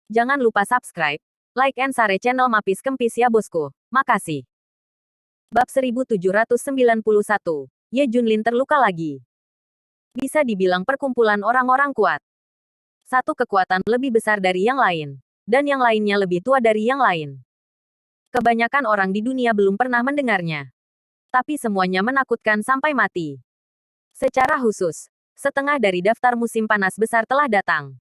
Jangan lupa subscribe, like and share channel Mapis Kempis ya bosku. Makasih. Bab 1791. Ye Junlin terluka lagi. Bisa dibilang perkumpulan orang-orang kuat. Satu kekuatan lebih besar dari yang lain. Dan yang lainnya lebih tua dari yang lain. Kebanyakan orang di dunia belum pernah mendengarnya. Tapi semuanya menakutkan sampai mati. Secara khusus, setengah dari daftar musim panas besar telah datang.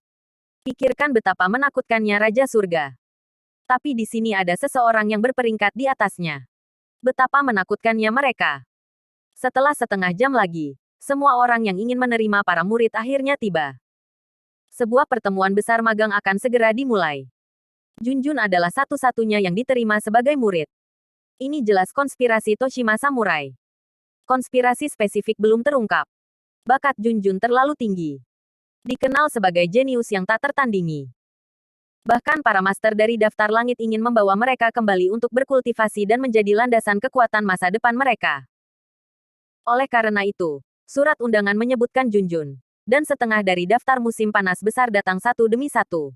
Pikirkan betapa menakutkannya Raja Surga. Tapi di sini ada seseorang yang berperingkat di atasnya. Betapa menakutkannya mereka. Setelah setengah jam lagi, semua orang yang ingin menerima para murid akhirnya tiba. Sebuah pertemuan besar magang akan segera dimulai. Junjun adalah satu-satunya yang diterima sebagai murid. Ini jelas konspirasi Toshima Samurai. Konspirasi spesifik belum terungkap. Bakat Junjun terlalu tinggi. Dikenal sebagai jenius yang tak tertandingi. Bahkan para master dari daftar langit ingin membawa mereka kembali untuk berkultivasi dan menjadi landasan kekuatan masa depan mereka. Oleh karena itu, surat undangan menyebutkan Junjun. Dan setengah dari daftar musim panas besar datang satu demi satu.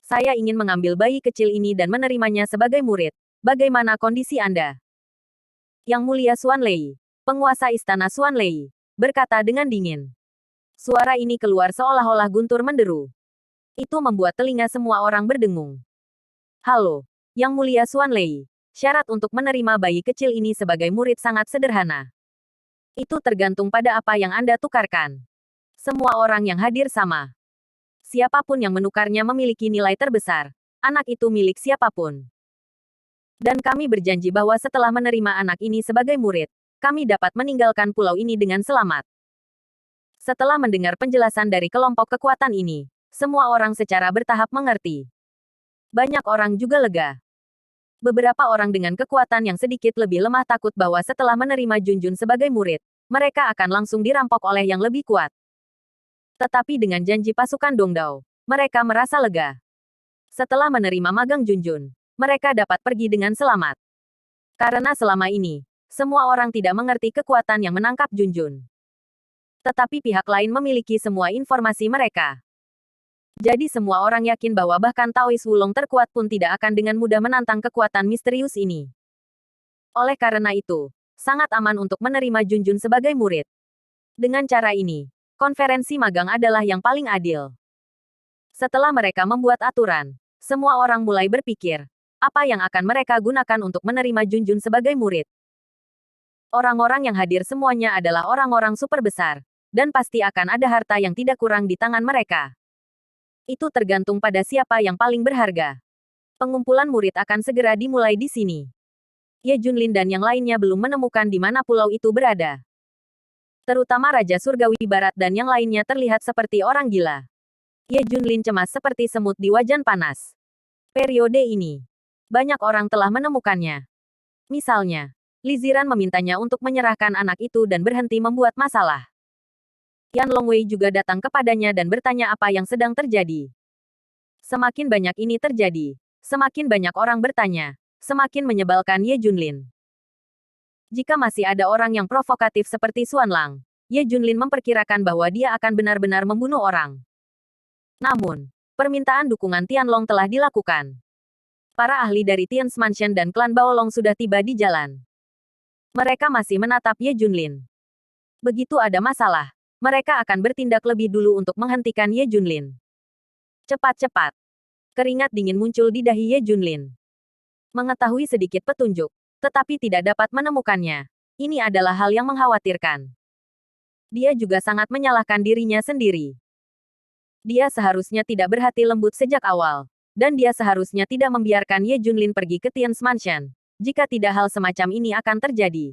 Saya ingin mengambil bayi kecil ini dan menerimanya sebagai murid. Bagaimana kondisi Anda? Yang Mulia Xuan Lei, penguasa istana Xuan Lei, berkata dengan dingin. Suara ini keluar seolah-olah guntur menderu. Itu membuat telinga semua orang berdengung. Halo, Yang Mulia Xuan Lei. Syarat untuk menerima bayi kecil ini sebagai murid sangat sederhana. Itu tergantung pada apa yang Anda tukarkan. Semua orang yang hadir sama. Siapapun yang menukarnya memiliki nilai terbesar. Anak itu milik siapapun. Dan kami berjanji bahwa setelah menerima anak ini sebagai murid, kami dapat meninggalkan pulau ini dengan selamat. Setelah mendengar penjelasan dari kelompok kekuatan ini, semua orang secara bertahap mengerti. Banyak orang juga lega. Beberapa orang dengan kekuatan yang sedikit lebih lemah takut bahwa setelah menerima Junjun sebagai murid, mereka akan langsung dirampok oleh yang lebih kuat. Tetapi dengan janji pasukan Dongdao, mereka merasa lega. Setelah menerima magang Junjun, mereka dapat pergi dengan selamat. Karena selama ini, semua orang tidak mengerti kekuatan yang menangkap Junjun. Tetapi pihak lain memiliki semua informasi mereka. Jadi semua orang yakin bahwa bahkan Taois Wulong terkuat pun tidak akan dengan mudah menantang kekuatan misterius ini. Oleh karena itu, sangat aman untuk menerima Junjun sebagai murid. Dengan cara ini, konferensi magang adalah yang paling adil. Setelah mereka membuat aturan, semua orang mulai berpikir, apa yang akan mereka gunakan untuk menerima Junjun sebagai murid. Orang-orang yang hadir semuanya adalah orang-orang super besar, dan pasti akan ada harta yang tidak kurang di tangan mereka. Itu tergantung pada siapa yang paling berharga. Pengumpulan murid akan segera dimulai di sini. Ye Junlin dan yang lainnya belum menemukan di mana pulau itu berada. Terutama Raja Surgawi Barat dan yang lainnya terlihat seperti orang gila. Ye Junlin cemas seperti semut di wajan panas. Periode ini, banyak orang telah menemukannya. Misalnya, Li Ziran memintanya untuk menyerahkan anak itu dan berhenti membuat masalah. Yan Longwei juga datang kepadanya dan bertanya apa yang sedang terjadi. Semakin banyak ini terjadi, semakin banyak orang bertanya, semakin menyebalkan Ye Junlin. Jika masih ada orang yang provokatif seperti Xuan Lang, Ye Junlin memperkirakan bahwa dia akan benar-benar membunuh orang. Namun, permintaan dukungan Tianlong telah dilakukan. Para ahli dari Tian's Mansion dan klan Baolong sudah tiba di jalan. Mereka masih menatap Ye Junlin. Begitu ada masalah, mereka akan bertindak lebih dulu untuk menghentikan Ye Junlin. Cepat-cepat. Keringat dingin muncul di dahi Ye Junlin. Mengetahui sedikit petunjuk, tetapi tidak dapat menemukannya. Ini adalah hal yang mengkhawatirkan. Dia juga sangat menyalahkan dirinya sendiri. Dia seharusnya tidak berhati lembut sejak awal. Dan dia seharusnya tidak membiarkan Ye Junlin pergi ke Tian's Mansion. Jika tidak hal semacam ini akan terjadi.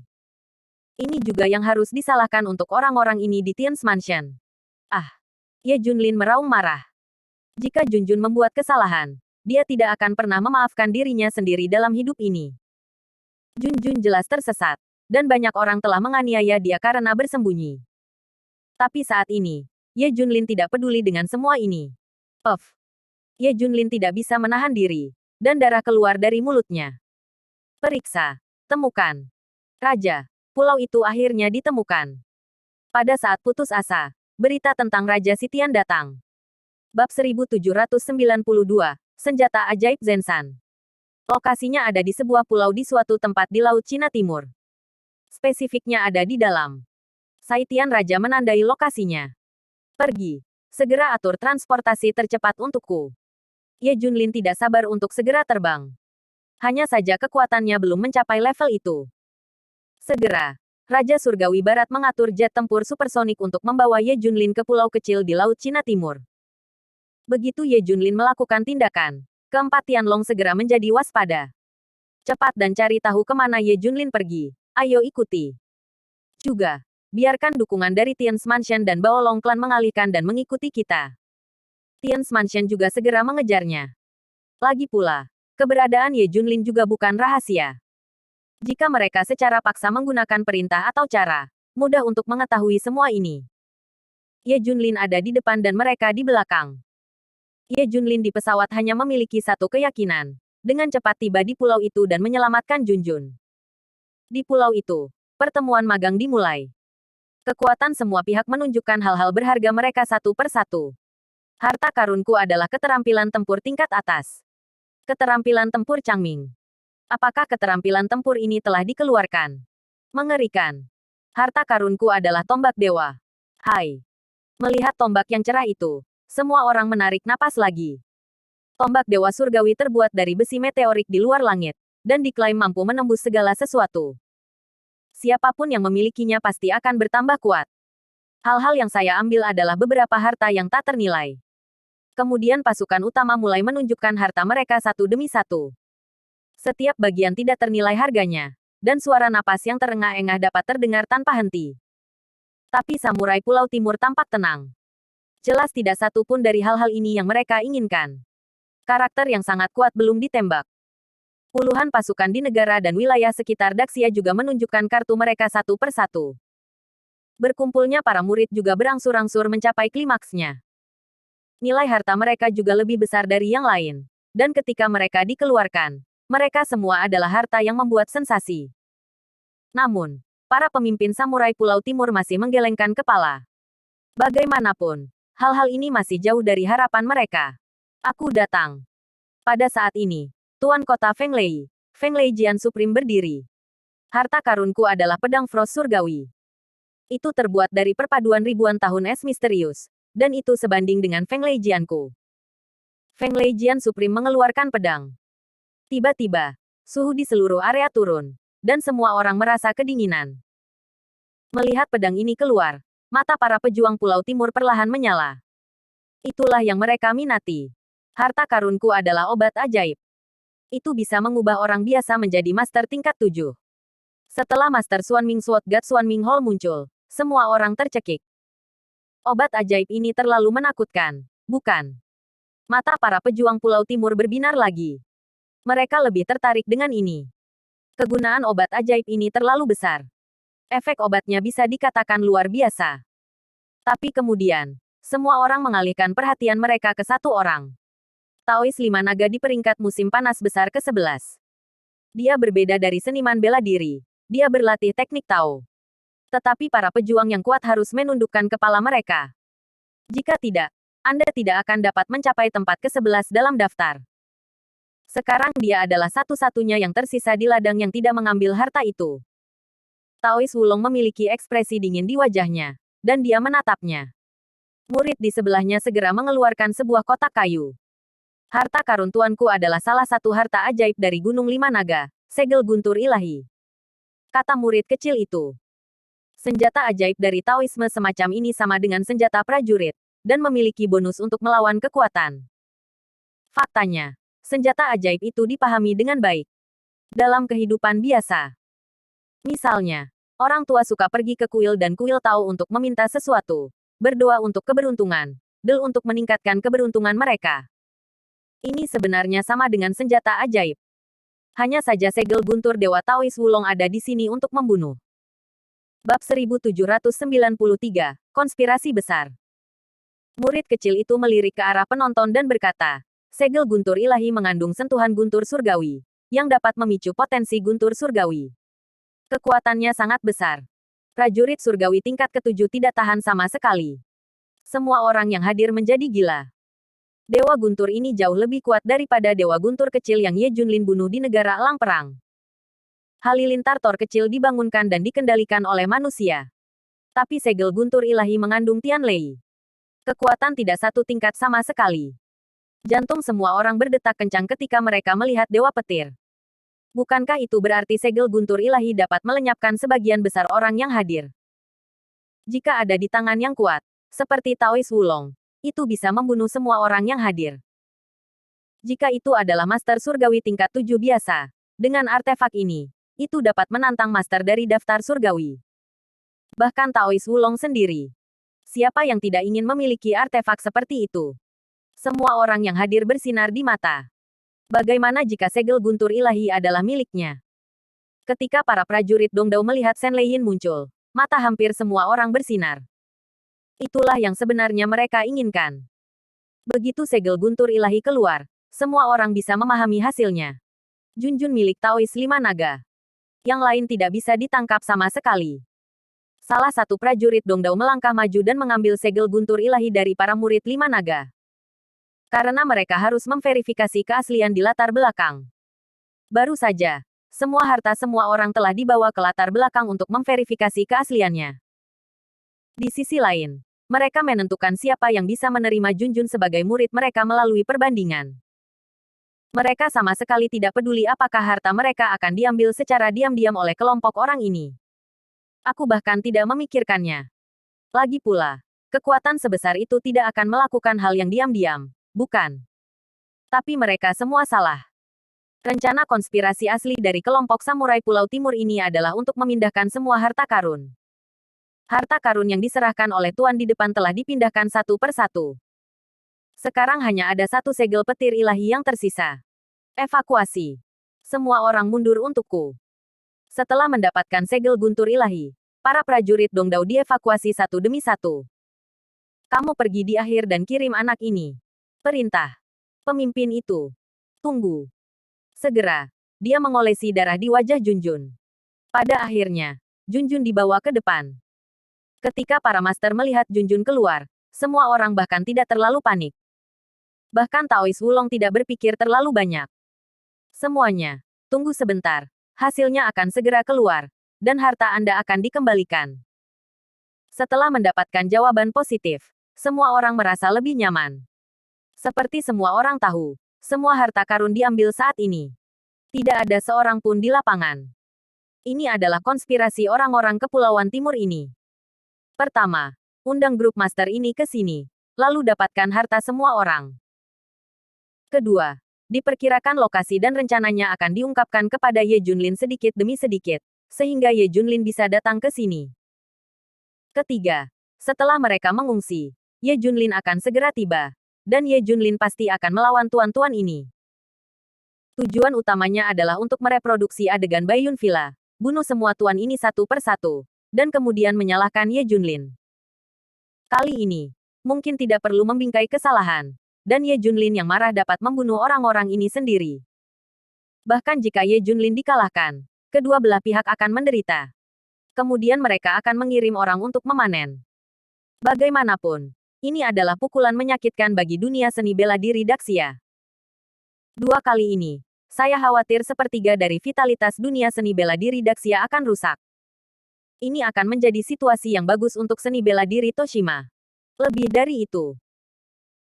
Ini juga yang harus disalahkan untuk orang-orang ini di Tian's Mansion. Ah! Ye Junlin meraung marah. Jika Junjun membuat kesalahan, dia tidak akan pernah memaafkan dirinya sendiri dalam hidup ini. Junjun jelas tersesat, dan banyak orang telah menganiaya dia karena bersembunyi. Tapi saat ini, Ye Junlin tidak peduli dengan semua ini. Ye Junlin tidak bisa menahan diri, dan darah keluar dari mulutnya. Periksa. Temukan. Raja. Pulau itu akhirnya ditemukan. Pada saat putus asa, berita tentang Raja Sitian datang. Bab 1792, Senjata Ajaib Zenshan. Lokasinya ada di sebuah pulau di suatu tempat di Laut Cina Timur. Spesifiknya ada di dalam. Saitian Raja menandai lokasinya. Pergi. Segera atur transportasi tercepat untukku. Ye Junlin tidak sabar untuk segera terbang. Hanya saja kekuatannya belum mencapai level itu. Segera. Raja Surgawi Barat mengatur jet tempur supersonik untuk membawa Ye Junlin ke pulau kecil di Laut Cina Timur. Begitu Ye Junlin melakukan tindakan, keempat Tianlong segera menjadi waspada. Cepat dan cari tahu kemana Ye Junlin pergi. Ayo ikuti. Juga, biarkan dukungan dari Tian's Mansion dan Baolong Clan mengalihkan dan mengikuti kita. Tian's Mansion juga segera mengejarnya. Lagi pula, keberadaan Ye Junlin juga bukan rahasia. Jika mereka secara paksa menggunakan perintah atau cara, mudah untuk mengetahui semua ini. Ye Junlin ada di depan dan mereka di belakang. Ye Junlin di pesawat hanya memiliki satu keyakinan. Dengan cepat tiba di pulau itu dan menyelamatkan Junjun. Di pulau itu, pertemuan magang dimulai. Kekuatan semua pihak menunjukkan hal-hal berharga mereka satu persatu. Harta karunku adalah keterampilan tempur tingkat atas. Keterampilan tempur Changming. Apakah keterampilan tempur ini telah dikeluarkan? Mengerikan. Harta karunku adalah tombak dewa. Hai. Melihat tombak yang cerah itu, semua orang menarik napas lagi. Tombak dewa surgawi terbuat dari besi meteorik di luar langit, dan diklaim mampu menembus segala sesuatu. Siapapun yang memilikinya pasti akan bertambah kuat. Hal-hal yang saya ambil adalah beberapa harta yang tak ternilai. Kemudian pasukan utama mulai menunjukkan harta mereka satu demi satu. Setiap bagian tidak ternilai harganya, dan suara napas yang terengah-engah dapat terdengar tanpa henti. Tapi samurai Pulau Timur tampak tenang. Jelas tidak satu pun dari hal-hal ini yang mereka inginkan. Karakter yang sangat kuat belum ditembak. Puluhan pasukan di negara dan wilayah sekitar Daxia juga menunjukkan kartu mereka satu persatu. Berkumpulnya para murid juga berangsur-angsur mencapai klimaksnya. Nilai harta mereka juga lebih besar dari yang lain. Dan ketika mereka dikeluarkan, mereka semua adalah harta yang membuat sensasi. Namun, para pemimpin samurai Pulau Timur masih menggelengkan kepala. Bagaimanapun, hal-hal ini masih jauh dari harapan mereka. Aku datang. Pada saat ini, Tuan Kota Feng Lei Jian Supreme berdiri. Harta karunku adalah pedang Frost Surgawi. Itu terbuat dari perpaduan ribuan tahun es misterius, dan itu sebanding dengan Feng Lei Jianku. Feng Lei Jian Supreme mengeluarkan pedang. Tiba-tiba, suhu di seluruh area turun, dan semua orang merasa kedinginan. Melihat pedang ini keluar, mata para pejuang Pulau Timur perlahan menyala. Itulah yang mereka minati. Harta karunku adalah obat ajaib. Itu bisa mengubah orang biasa menjadi master tingkat 7. Setelah Master Xuanming Sword God Xuanming Hall muncul, semua orang tercekik. Obat ajaib ini terlalu menakutkan, bukan? Mata para pejuang Pulau Timur berbinar lagi. Mereka lebih tertarik dengan ini. Kegunaan obat ajaib ini terlalu besar. Efek obatnya bisa dikatakan luar biasa. Tapi kemudian, semua orang mengalihkan perhatian mereka ke satu orang. Taois Lima Naga di peringkat musim panas besar ke-11. Dia berbeda dari seniman bela diri. Dia berlatih teknik Tao. Tetapi para pejuang yang kuat harus menundukkan kepala mereka. Jika tidak, Anda tidak akan dapat mencapai tempat ke-11 dalam daftar. Sekarang dia adalah satu-satunya yang tersisa di ladang yang tidak mengambil harta itu. Taois Wulong memiliki ekspresi dingin di wajahnya, dan dia menatapnya. Murid di sebelahnya segera mengeluarkan sebuah kotak kayu. Harta karun tuanku adalah salah satu harta ajaib dari Gunung Lima Naga, segel guntur ilahi. Kata murid kecil itu. Senjata ajaib dari Taoisme semacam ini sama dengan senjata prajurit, dan memiliki bonus untuk melawan kekuatan. Faktanya, senjata ajaib itu dipahami dengan baik. Dalam kehidupan biasa. Misalnya, orang tua suka pergi ke kuil dan kuil Tao untuk meminta sesuatu. Berdoa untuk keberuntungan. Del untuk meningkatkan keberuntungan mereka. Ini sebenarnya sama dengan senjata ajaib. Hanya saja segel guntur Dewa Taois Wulong ada di sini untuk membunuh. Bab 1793, Konspirasi Besar. Murid kecil itu melirik ke arah penonton dan berkata, segel guntur ilahi mengandung sentuhan guntur surgawi, yang dapat memicu potensi guntur surgawi. Kekuatannya sangat besar. Prajurit surgawi tingkat ke-7 tidak tahan sama sekali. Semua orang yang hadir menjadi gila. Dewa guntur ini jauh lebih kuat daripada dewa guntur kecil yang Ye Junlin bunuh di negara Elang Perang. Halilintar Tor kecil dibangunkan dan dikendalikan oleh manusia. Tapi segel guntur ilahi mengandung Tian Lei. Kekuatan tidak satu tingkat sama sekali. Jantung semua orang berdetak kencang ketika mereka melihat Dewa Petir. Bukankah itu berarti segel guntur ilahi dapat melenyapkan sebagian besar orang yang hadir? Jika ada di tangan yang kuat, seperti Taoist Wulong, itu bisa membunuh semua orang yang hadir. Jika itu adalah Master Surgawi tingkat 7 biasa, dengan artefak ini, itu dapat menantang Master dari daftar Surgawi. Bahkan Taoist Wulong sendiri. Siapa yang tidak ingin memiliki artefak seperti itu? Semua orang yang hadir bersinar di mata. Bagaimana jika segel guntur ilahi adalah miliknya? Ketika para prajurit Dongdao melihat Shen Leiyin muncul, mata hampir semua orang bersinar. Itulah yang sebenarnya mereka inginkan. Begitu segel guntur ilahi keluar, semua orang bisa memahami hasilnya. Junjun milik Taoist 5 naga. Yang lain tidak bisa ditangkap sama sekali. Salah satu prajurit Dongdao melangkah maju dan mengambil segel guntur ilahi dari para murid 5 naga. Karena mereka harus memverifikasi keaslian di latar belakang. Baru saja, semua harta semua orang telah dibawa ke latar belakang untuk memverifikasi keasliannya. Di sisi lain, mereka menentukan siapa yang bisa menerima Junjun sebagai murid mereka melalui perbandingan. Mereka sama sekali tidak peduli apakah harta mereka akan diambil secara diam-diam oleh kelompok orang ini. Aku bahkan tidak memikirkannya. Lagi pula, kekuatan sebesar itu tidak akan melakukan hal yang diam-diam, bukan? Tapi mereka semua salah. Rencana konspirasi asli dari kelompok samurai Pulau Timur ini adalah untuk memindahkan semua harta karun. Harta karun yang diserahkan oleh Tuan di depan telah dipindahkan satu per satu. Sekarang hanya ada satu segel petir ilahi yang tersisa. Evakuasi. Semua orang mundur untukku. Setelah mendapatkan segel guntur ilahi, para prajurit Dongdao dievakuasi satu demi satu. Kamu pergi di akhir dan kirim anak ini. Perintah. Pemimpin itu. Tunggu. Segera. Dia mengolesi darah di wajah Junjun. Pada akhirnya, Junjun dibawa ke depan. Ketika para master melihat Junjun keluar, semua orang bahkan tidak terlalu panik. Bahkan Taoist Wulong tidak berpikir terlalu banyak. Semuanya, tunggu sebentar. Hasilnya akan segera keluar, dan harta Anda akan dikembalikan. Setelah mendapatkan jawaban positif, semua orang merasa lebih nyaman. Seperti semua orang tahu, semua harta karun diambil saat ini. Tidak ada seorang pun di lapangan. Ini adalah konspirasi orang-orang Kepulauan Timur ini. Pertama, undang grup master ini ke sini, lalu dapatkan harta semua orang. Kedua, diperkirakan lokasi dan rencananya akan diungkapkan kepada Ye Junlin sedikit demi sedikit, sehingga Ye Junlin bisa datang ke sini. Ketiga, setelah mereka mengungsi, Ye Junlin akan segera tiba, dan Ye Junlin pasti akan melawan tuan-tuan ini. Tujuan utamanya adalah untuk mereproduksi adegan Baiyun Villa, bunuh semua tuan ini satu per satu, dan kemudian menyalahkan Ye Junlin. Kali ini, mungkin tidak perlu membingkai kesalahan, dan Ye Junlin yang marah dapat membunuh orang-orang ini sendiri. Bahkan jika Ye Junlin dikalahkan, kedua belah pihak akan menderita. Kemudian mereka akan mengirim orang untuk memanen. Bagaimanapun, ini adalah pukulan menyakitkan bagi dunia seni bela diri Daxia. Dua kali ini, saya khawatir sepertiga dari vitalitas dunia seni bela diri Daxia akan rusak. Ini akan menjadi situasi yang bagus untuk seni bela diri Toshima. Lebih dari itu,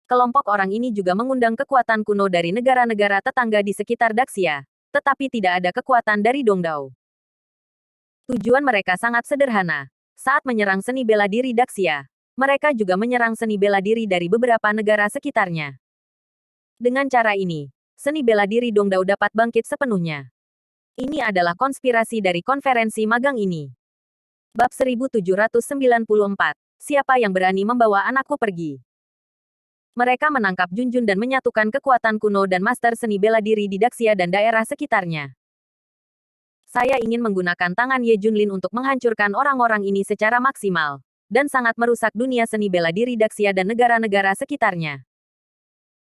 kelompok orang ini juga mengundang kekuatan kuno dari negara-negara tetangga di sekitar Daxia, tetapi tidak ada kekuatan dari Dongdao. Tujuan mereka sangat sederhana. Saat menyerang seni bela diri Daxia, mereka juga menyerang seni bela diri dari beberapa negara sekitarnya. Dengan cara ini, seni bela diri Dongdao dapat bangkit sepenuhnya. Ini adalah konspirasi dari konferensi magang ini. Bab 1794. Siapa yang berani membawa anakku pergi? Mereka menangkap Junjun dan menyatukan kekuatan kuno dan master seni bela diri di Daxia dan daerah sekitarnya. Saya ingin menggunakan tangan Ye Junlin untuk menghancurkan orang-orang ini secara maksimal, dan sangat merusak dunia seni bela diri Daxia dan negara-negara sekitarnya.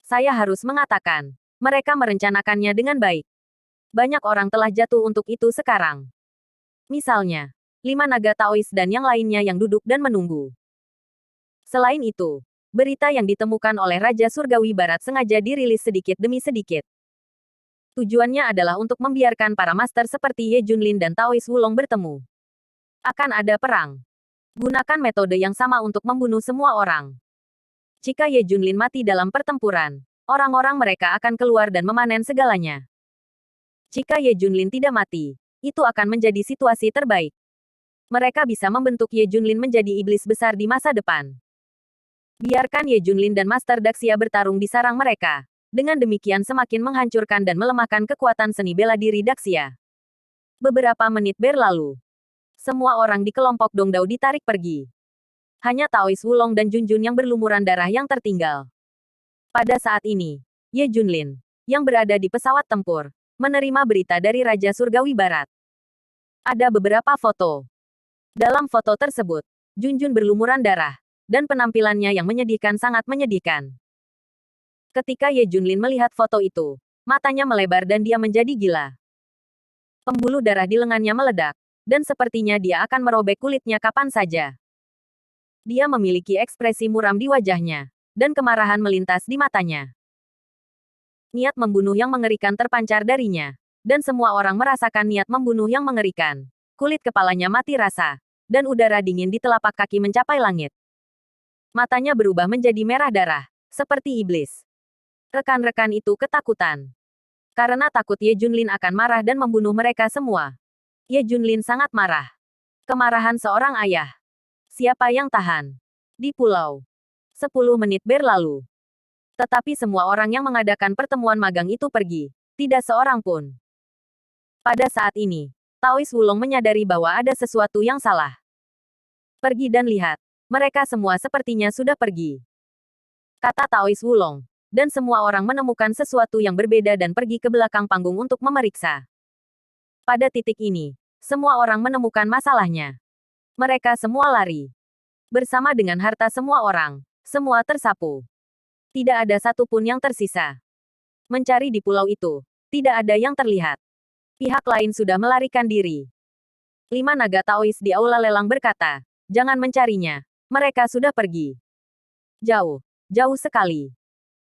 Saya harus mengatakan, mereka merencanakannya dengan baik. Banyak orang telah jatuh untuk itu sekarang. Misalnya, 5 naga Taoist dan yang lainnya yang duduk dan menunggu. Selain itu, berita yang ditemukan oleh Raja Surgawi Barat sengaja dirilis sedikit demi sedikit. Tujuannya adalah untuk membiarkan para master seperti Ye Junlin dan Taois Wulong bertemu. Akan ada perang. Gunakan metode yang sama untuk membunuh semua orang. Jika Ye Junlin mati dalam pertempuran, orang-orang mereka akan keluar dan memanen segalanya. Jika Ye Junlin tidak mati, itu akan menjadi situasi terbaik. Mereka bisa membentuk Ye Junlin menjadi iblis besar di masa depan. Biarkan Ye Junlin dan Master Daxia bertarung di sarang mereka. Dengan demikian semakin menghancurkan dan melemahkan kekuatan seni bela diri Daxia. Beberapa menit berlalu. Semua orang di kelompok Dongdao ditarik pergi. Hanya Taois Wulong dan Junjun yang berlumuran darah yang tertinggal. Pada saat ini, Ye Junlin, yang berada di pesawat tempur, menerima berita dari Raja Surgawi Barat. Ada beberapa foto. Dalam foto tersebut, Junjun berlumuran darah, dan penampilannya yang menyedihkan sangat menyedihkan. Ketika Ye Junlin melihat foto itu, matanya melebar dan dia menjadi gila. Pembuluh darah di lengannya meledak, dan sepertinya dia akan merobek kulitnya kapan saja. Dia memiliki ekspresi muram di wajahnya, dan kemarahan melintas di matanya. Niat membunuh yang mengerikan terpancar darinya, dan semua orang merasakan niat membunuh yang mengerikan. Kulit kepalanya mati rasa, dan udara dingin di telapak kaki mencapai langit. Matanya berubah menjadi merah darah, seperti iblis. Rekan-rekan itu ketakutan. Karena takut Ye Junlin akan marah dan membunuh mereka semua. Ye Junlin sangat marah. Kemarahan seorang ayah. Siapa yang tahan? Di pulau. 10 menit berlalu. Tetapi semua orang yang mengadakan pertemuan magang itu pergi. Tidak seorang pun. Pada saat ini, Taois Wulong menyadari bahwa ada sesuatu yang salah. Pergi dan lihat. Mereka semua sepertinya sudah pergi. Kata Taois Wulong. Dan semua orang menemukan sesuatu yang berbeda dan pergi ke belakang panggung untuk memeriksa. Pada titik ini, semua orang menemukan masalahnya. Mereka semua lari. Bersama dengan harta semua orang, semua tersapu. Tidak ada satupun yang tersisa. Mencari di pulau itu, tidak ada yang terlihat. Pihak lain sudah melarikan diri. 5 naga Taois di aula lelang berkata, jangan mencarinya. Mereka sudah pergi. Jauh. Jauh sekali.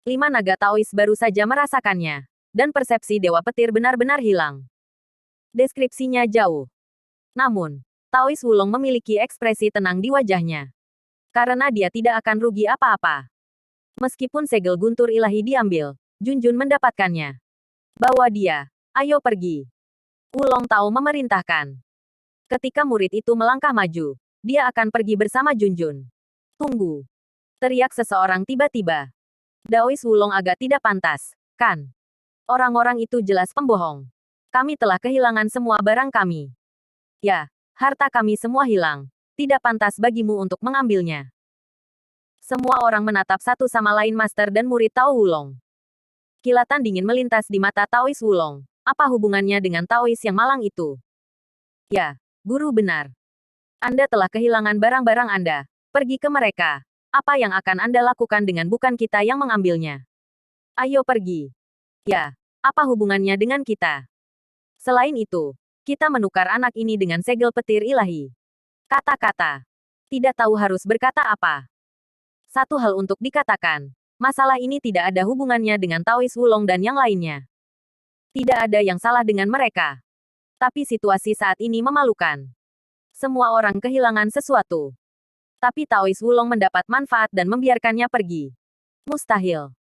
5 naga Taois baru saja merasakannya. Dan persepsi Dewa Petir benar-benar hilang. Deskripsinya jauh. Namun, Taois Wulong memiliki ekspresi tenang di wajahnya. Karena dia tidak akan rugi apa-apa. Meskipun segel guntur ilahi diambil, Junjun mendapatkannya. Bawa dia. Ayo pergi. Wulong Tao memerintahkan. Ketika murid itu melangkah maju, dia akan pergi bersama Junjun. Tunggu. Teriak seseorang tiba-tiba. Daois Wulong agak tidak pantas, kan? Orang-orang itu jelas pembohong. Kami telah kehilangan semua barang kami. Ya, harta kami semua hilang. Tidak pantas bagimu untuk mengambilnya. Semua orang menatap satu sama lain master dan murid Tao Wulong. Kilatan dingin melintas di mata Taois Wulong. Apa hubungannya dengan Taois yang malang itu? Ya, guru benar. Anda telah kehilangan barang-barang Anda. Pergi ke mereka. Apa yang akan Anda lakukan dengan bukan kita yang mengambilnya? Ayo pergi. Ya, apa hubungannya dengan kita? Selain itu, kita menukar anak ini dengan segel petir ilahi. Kata-kata. Tidak tahu harus berkata apa. Satu hal untuk dikatakan. Masalah ini tidak ada hubungannya dengan Taois Wulong dan yang lainnya. Tidak ada yang salah dengan mereka. Tapi situasi saat ini memalukan. Semua orang kehilangan sesuatu. Tapi Taois Wulong mendapat manfaat dan membiarkannya pergi. Mustahil.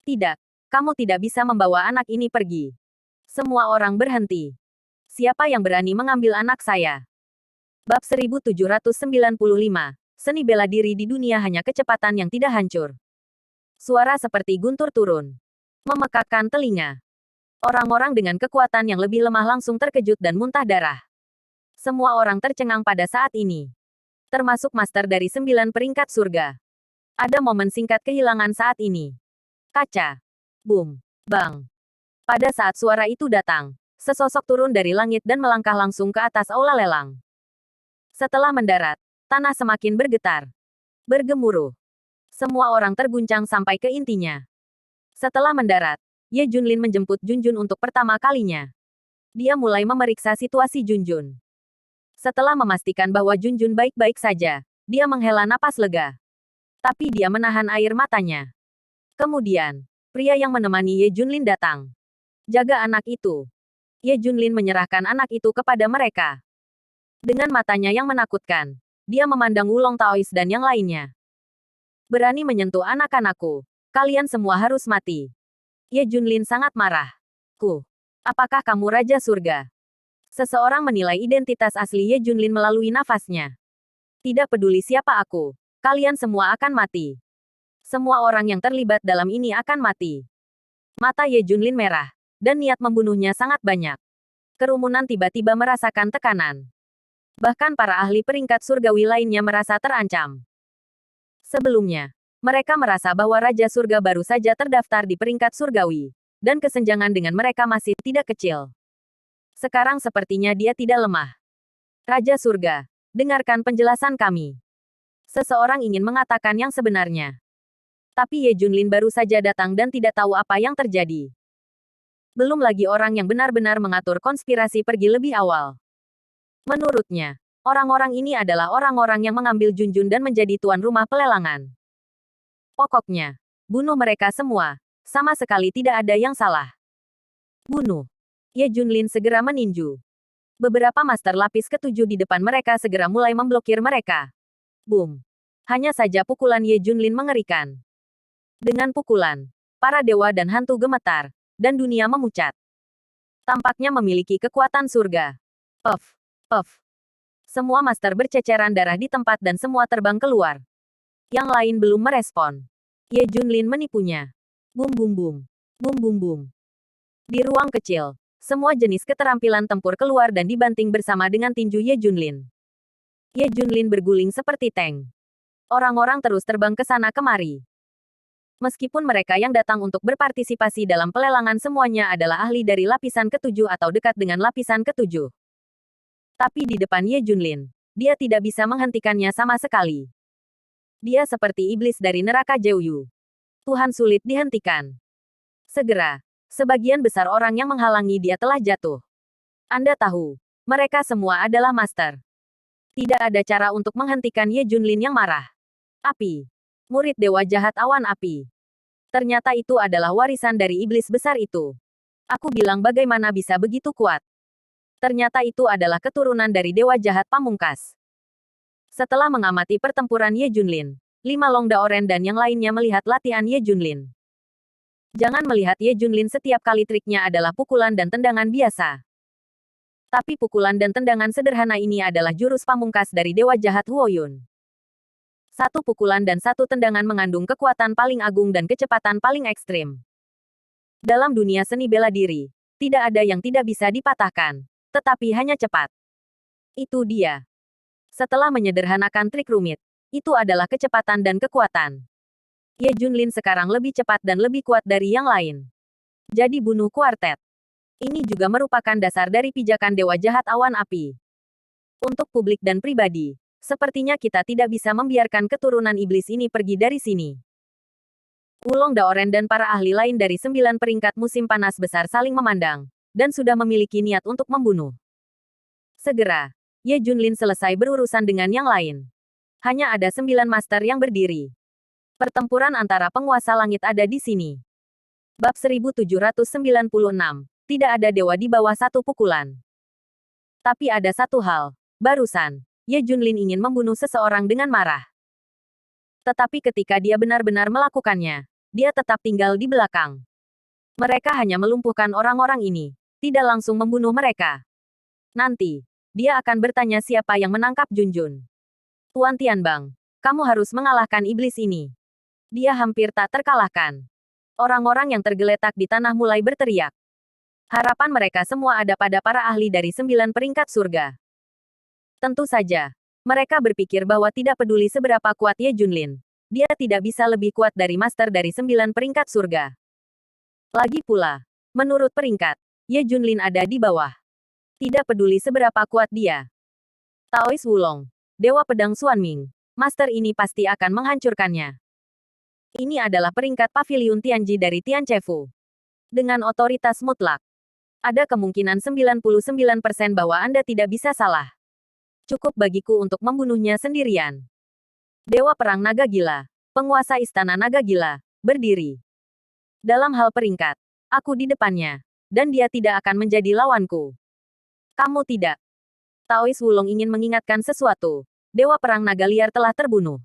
Tidak. Kamu tidak bisa membawa anak ini pergi. Semua orang berhenti. Siapa yang berani mengambil anak saya? Bab 1795. Seni bela diri di dunia hanya kecepatan yang tidak hancur. Suara seperti guntur turun. Memekakkan telinga. Orang-orang dengan kekuatan yang lebih lemah langsung terkejut dan muntah darah. Semua orang tercengang pada saat ini. Termasuk master dari 9 peringkat surga. Ada momen singkat kehilangan saat ini. Kaca. Boom. Bang. Pada saat suara itu datang, sesosok turun dari langit dan melangkah langsung ke atas aula lelang. Setelah mendarat, tanah semakin bergetar. Bergemuruh. Semua orang terguncang sampai ke intinya. Setelah mendarat, Ye Junlin menjemput Junjun untuk pertama kalinya. Dia mulai memeriksa situasi Junjun. Setelah memastikan bahwa Junjun baik-baik saja, dia menghela napas lega. Tapi dia menahan air matanya. Kemudian, pria yang menemani Ye Junlin datang. Jaga anak itu. Ye Junlin menyerahkan anak itu kepada mereka. Dengan matanya yang menakutkan, dia memandang Wulong Taois dan yang lainnya. Berani menyentuh anak-anakku. Kalian semua harus mati. Ye Junlin sangat marah. Apakah kamu Raja Surga? Seseorang menilai identitas asli Ye Junlin melalui nafasnya. Tidak peduli siapa aku. Kalian semua akan mati. Semua orang yang terlibat dalam ini akan mati. Mata Ye Junlin merah, dan niat membunuhnya sangat banyak. Kerumunan tiba-tiba merasakan tekanan. Bahkan para ahli peringkat surgawi lainnya merasa terancam. Sebelumnya, mereka merasa bahwa Raja Surga baru saja terdaftar di peringkat surgawi, dan kesenjangan dengan mereka masih tidak kecil. Sekarang sepertinya dia tidak lemah. Raja Surga, dengarkan penjelasan kami. Seseorang ingin mengatakan yang sebenarnya. Tapi Ye Junlin baru saja datang dan tidak tahu apa yang terjadi. Belum lagi orang yang benar-benar mengatur konspirasi pergi lebih awal. Menurutnya, orang-orang ini adalah orang-orang yang mengambil Junjun dan menjadi tuan rumah pelelangan. Pokoknya, bunuh mereka semua. Sama sekali tidak ada yang salah. Bunuh. Ye Junlin segera meninju. Beberapa master lapis ketujuh di depan mereka segera mulai memblokir mereka. Boom. Hanya saja pukulan Ye Junlin mengerikan. Dengan pukulan, para dewa dan hantu gemetar, dan dunia memucat. Tampaknya memiliki kekuatan surga. Puff. Puff. Semua master berceceran darah di tempat dan semua terbang keluar. Yang lain belum merespon. Ye Junlin menipunya. Bum bum bum. Bum bum bum. Di ruang kecil, semua jenis keterampilan tempur keluar dan dibanting bersama dengan tinju Ye Junlin. Ye Junlin berguling seperti tank. Orang-orang terus terbang ke sana kemari. Meskipun mereka yang datang untuk berpartisipasi dalam pelelangan semuanya adalah ahli dari lapisan ketujuh atau dekat dengan lapisan ketujuh. Tapi di depan Ye Junlin, dia tidak bisa menghentikannya sama sekali. Dia seperti iblis dari neraka Jeuyu. Tuhan sulit dihentikan. Segera, sebagian besar orang yang menghalangi dia telah jatuh. Anda tahu, mereka semua adalah master. Tidak ada cara untuk menghentikan Ye Junlin yang marah. Api. Murid Dewa Jahat Awan Api. Ternyata itu adalah warisan dari iblis besar itu. Aku bilang bagaimana bisa begitu kuat. Ternyata itu adalah keturunan dari Dewa Jahat Pamungkas. Setelah mengamati pertempuran Ye Junlin, 5 Longda Oren dan yang lainnya melihat latihan Ye Junlin. Jangan melihat Ye Junlin setiap kali triknya adalah pukulan dan tendangan biasa. Tapi pukulan dan tendangan sederhana ini adalah jurus pamungkas dari Dewa Jahat Huoyun. Satu pukulan dan satu tendangan mengandung kekuatan paling agung dan kecepatan paling ekstrim. Dalam dunia seni bela diri, tidak ada yang tidak bisa dipatahkan. Tetapi hanya cepat. Itu dia. Setelah menyederhanakan trik rumit, itu adalah kecepatan dan kekuatan. Ye Junlin sekarang lebih cepat dan lebih kuat dari yang lain. Jadi bunuh kuartet. Ini juga merupakan dasar dari pijakan Dewa Jahat Awan Api. Untuk publik dan pribadi, sepertinya kita tidak bisa membiarkan keturunan iblis ini pergi dari sini. Wulong Daoren dan para ahli lain dari 9 peringkat musim panas besar saling memandang, dan sudah memiliki niat untuk membunuh. Segera, Ye Junlin selesai berurusan dengan yang lain. Hanya ada 9 master yang berdiri. Pertempuran antara penguasa langit ada di sini. Bab 1796. Tidak ada dewa di bawah satu pukulan. Tapi ada satu hal. Barusan, Ye Junlin ingin membunuh seseorang dengan marah. Tetapi ketika dia benar-benar melakukannya, dia tetap tinggal di belakang. Mereka hanya melumpuhkan orang-orang ini, tidak langsung membunuh mereka. Nanti, dia akan bertanya siapa yang menangkap Junjun. Tuan Tianbang, kamu harus mengalahkan iblis ini. Dia hampir tak terkalahkan. Orang-orang yang tergeletak di tanah mulai berteriak. Harapan mereka semua ada pada para ahli dari 9 peringkat surga. Tentu saja, mereka berpikir bahwa tidak peduli seberapa kuat Ye Junlin, dia tidak bisa lebih kuat dari master dari 9 peringkat surga. Lagi pula, menurut peringkat, Ye Junlin ada di bawah. Tidak peduli seberapa kuat dia. Taois Wulong, Dewa Pedang Xuanming, master ini pasti akan menghancurkannya. Ini adalah peringkat Paviliun Tianji dari Tianchefu. Dengan otoritas mutlak, ada kemungkinan 99% bahwa Anda tidak bisa salah. Cukup bagiku untuk membunuhnya sendirian. Dewa Perang Naga Gila, penguasa Istana Naga Gila, berdiri. Dalam hal peringkat, aku di depannya, dan dia tidak akan menjadi lawanku. Kamu tidak. Taois Wulong ingin mengingatkan sesuatu. Dewa Perang Naga Liar telah terbunuh.